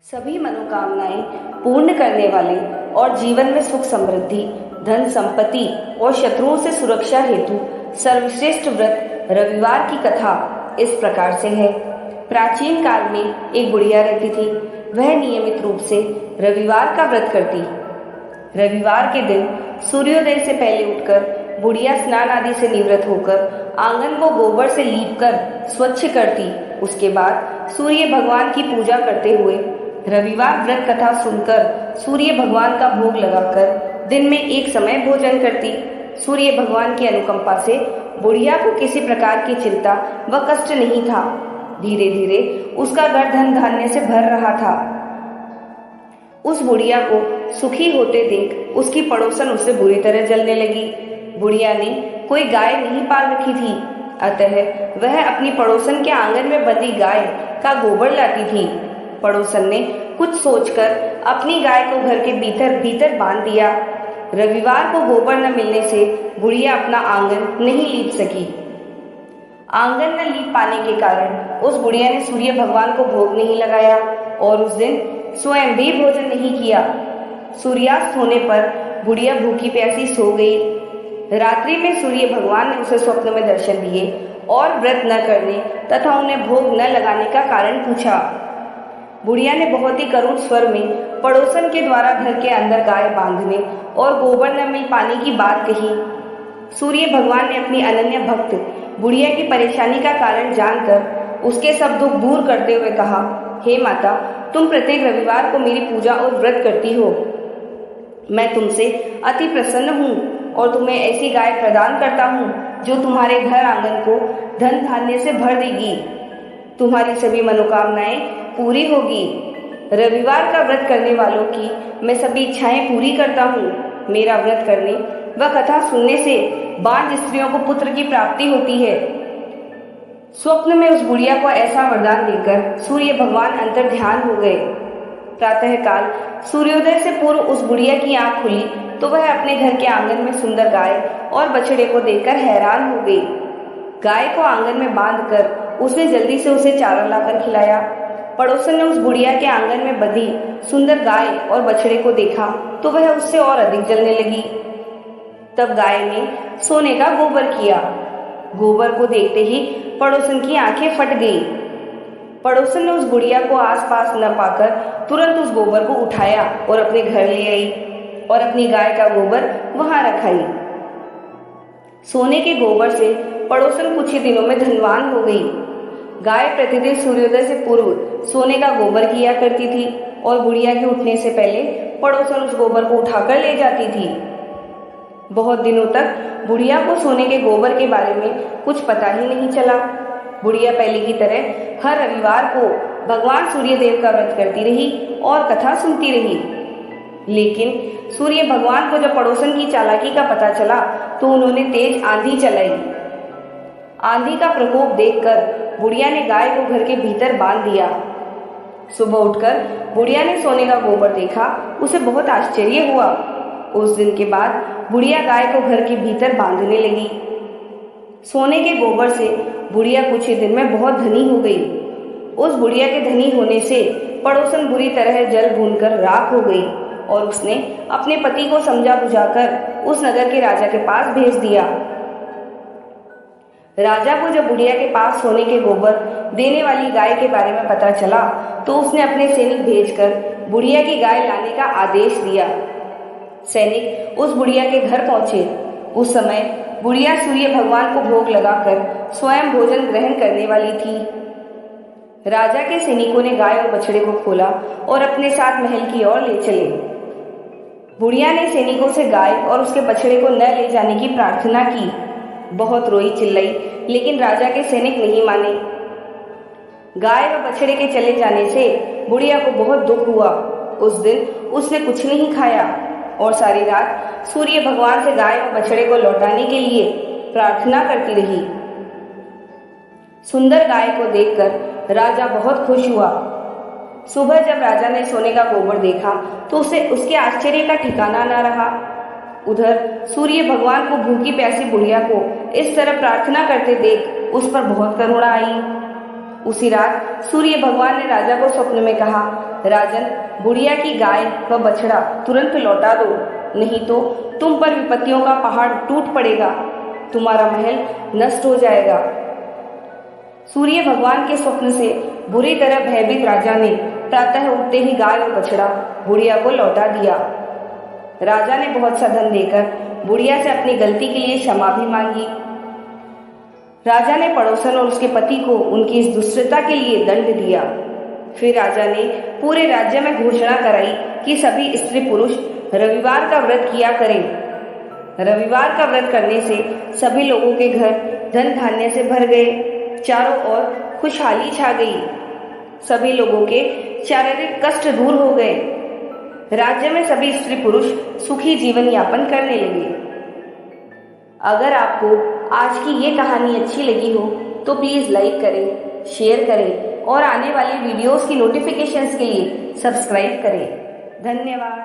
सभी मनोकामनाएं पूर्ण करने वाले और जीवन में सुख समृद्धि, धन संपत्ति और शत्रुओं से सुरक्षा हेतु सर्वश्रेष्ठ व्रत रविवार की कथा इस प्रकार से है। प्राचीन काल में एक बुढ़िया रहती थी। वह नियमित रूप से रविवार का व्रत करती। रविवार के दिन सूर्योदय से पहले उठकर बुढ़िया स्नान आदि से निवृत्त होकर आंगन को गोबर से लीपकर स्वच्छ करती। उसके बाद सूर्य भगवान की पूजा करते हुए रविवार व्रत कथा सुनकर सूर्य भगवान का भोग लगाकर दिन में एक समय भोजन करती। सूर्य भगवान की अनुकंपा से बुढ़िया को किसी प्रकार की चिंता व कष्ट नहीं था। धीरे धीरे उसका घर धन धान्य से भर रहा था। उस बुढ़िया को सुखी होते देख उसकी पड़ोसन उससे बुरी तरह जलने लगी। बुढ़िया ने कोई गाय नहीं पाल रखी थी, अतः वह अपनी पड़ोसन के आंगन में बंधी गाय का गोबर लाती थी। पड़ोसन ने कुछ सोचकर अपनी गाय को घर के भीतर बांध दिया। रविवार को गोबर न मिलने से बुढ़िया अपना आंगन नहीं लीप सकी। आंगन न लीप पाने के कारण उस बुढ़िया ने सूर्य भगवान को भोग नहीं लगाया और उस दिन स्वयं भी भोजन नहीं किया। सूर्यास्त होने पर बुढ़िया भूखी प्यासी सो गई। रात्रि में सूर्य भगवान ने उसे स्वप्न में दर्शन दिए और व्रत न करने तथा उन्हें भोग न लगाने का कारण पूछा। बुढ़िया ने बहुत ही करुण स्वर में पड़ोसन के द्वारा घर के अंदर गाय बांधने और गोबर न मिल पाने की बात कही। सूर्य भगवान ने अपनी अनन्य भक्त बुढ़िया की परेशानी का कारण जानकर उसके सब दुख दूर करते हुए कहा, हे माता, तुम प्रत्येक रविवार को मेरी पूजा और व्रत करती हो। मैं तुमसे अति प्रसन्न हूँ और तुम्हें ऐसी गाय प्रदान करता हूँ जो तुम्हारे घर आंगन को धन धान्य से भर देगी। तुम्हारी सभी मनोकामनाएं पूरी होगी। रविवार का व्रत करने वालों की मैं सभी इच्छाएं पूरी करता हूँ। मेरा व्रत करने व कथा सुनने से बांझ स्त्रियों को पुत्र की प्राप्ति होती है। स्वप्न में उस बुढ़िया को ऐसा वरदान देकर सूर्य भगवान अंतर ध्यान हो गए। प्रातः काल सूर्योदय से पूर्व उस बुढ़िया की आंख खुली तो वह अपने घर के आंगन में सुंदर गाय और बछड़े को देखकर हैरान हो गई। गाय को आंगन में बांधकर उसने जल्दी से उसे चारा लाकर खिलाया। पड़ोसन ने उस बुढ़िया के आंगन में बंधी सुंदर गाय और बछड़े को देखा तो वह उससे और अधिक जलने लगी। तब गाय ने सोने का गोबर किया। गोबर को देखते ही पड़ोसन की आंखें फट गई। पड़ोसन ने उस बुढ़िया को आसपास न पाकर तुरंत उस गोबर को उठाया और अपने घर ले आई और अपनी गाय का गोबर वहां रखाई। सोने के गोबर से पड़ोसन कुछ ही दिनों में धनवान हो गई। गाय प्रतिदिन सूर्योदय से पूर्व सोने का गोबर किया करती थी और बुढ़िया के उठने से पहले पड़ोसन उस गोबर को उठाकर ले जाती थी। बहुत दिनों तक बुढ़िया को सोने के गोबर के बारे में कुछ पता ही नहीं चला। बुढ़िया पहले की तरह हर रविवार को भगवान सूर्यदेव का व्रत करती रही और कथा सुनती रही। लेकिन सूर्य भगवान को जब पड़ोसन की चालाकी का पता चला तो उन्होंने तेज आंधी चलाई। आंधी का प्रकोप देखकर बुढ़िया ने गाय को घर के भीतर बांध दिया। सुबह उठकर बुढ़िया ने सोने का गोबर देखा। उसे बहुत आश्चर्य हुआ। उस दिन के बाद बुढ़िया गाय को घर के भीतर बांधने लगी। सोने के गोबर से बुढ़िया कुछ ही दिन में बहुत धनी हो गई। उस बुढ़िया के धनी होने से पड़ोसन बुरी तरह जल भूनकर राख हो गई और उसने अपने पति को समझा बुझाकर उस नगर के राजा के पास भेज दिया। राजा को जब बुढ़िया के पास सोने के गोबर देने वाली गाय के बारे में पता चला तो उसने अपने सैनिक भेजकर बुढ़िया की गाय लाने का आदेश दिया। सैनिक उस बुढ़िया के घर पहुंचे। उस समय बुढ़िया सूर्य भगवान को भोग लगाकर स्वयं भोजन ग्रहण करने वाली थी। राजा के सैनिकों ने गाय और बछड़े को खोला और अपने साथ महल की ओर ले चले। बुढ़िया ने सैनिकों से गाय और उसके बछड़े को न ले जाने की प्रार्थना की। बहुत रोई चिल्लाई, लेकिन राजा के सैनिक नहीं माने। गाय और बछड़े के चले जाने से बुढ़िया को बहुत दुख हुआ। उस दिन उसने कुछ नहीं खाया और सारी रात सूर्य भगवान से गाय और बछड़े को लौटाने के लिए प्रार्थना करती रही। सुंदर गाय को देखकर राजा बहुत खुश हुआ। सुबह जब राजा ने सोने का गोबर देखा तो उसे उसके आश्चर्य का ठिकाना न रहा। उधर सूर्य भगवान को भूखी प्यासी बुढ़िया को इस तरह प्रार्थना करते देख उस पर बहुत करुणा आई। उसी रात सूर्य भगवान ने राजा को स्वप्न में कहा, राजन, बुढ़िया की गाय व बछड़ा तुरंत लौटा दो, नहीं तो तुम पर विपत्तियों का पहाड़ टूट पड़ेगा, तुम्हारा महल नष्ट हो जाएगा। सूर्य भगवान के स्वप्न से बुरी तरह भयभीत राजा ने प्रातः उठते ही गाय और बछड़ा बुढ़िया को लौटा दिया। राजा ने बहुत सा धन देकर बुढ़िया से अपनी गलती के लिए क्षमा भी मांगी। राजा ने पड़ोसन और उसके पति को उनकी इस दुष्टता के लिए दंड दिया। फिर राजा ने पूरे राज्य में घोषणा कराई कि सभी स्त्री पुरुष रविवार का व्रत किया करें। रविवार का व्रत करने से सभी लोगों के घर धन धान्य से भर गए, चारों ओर खुशहाली छा गई, सभी लोगों के शारीरिक कष्ट दूर हो गए। राज्य में सभी स्त्री पुरुष सुखी जीवन यापन करने लगे। अगर आपको आज की ये कहानी अच्छी लगी हो तो प्लीज लाइक करें, शेयर करें और आने वाली वीडियोस की नोटिफिकेशंस के लिए सब्सक्राइब करें। धन्यवाद।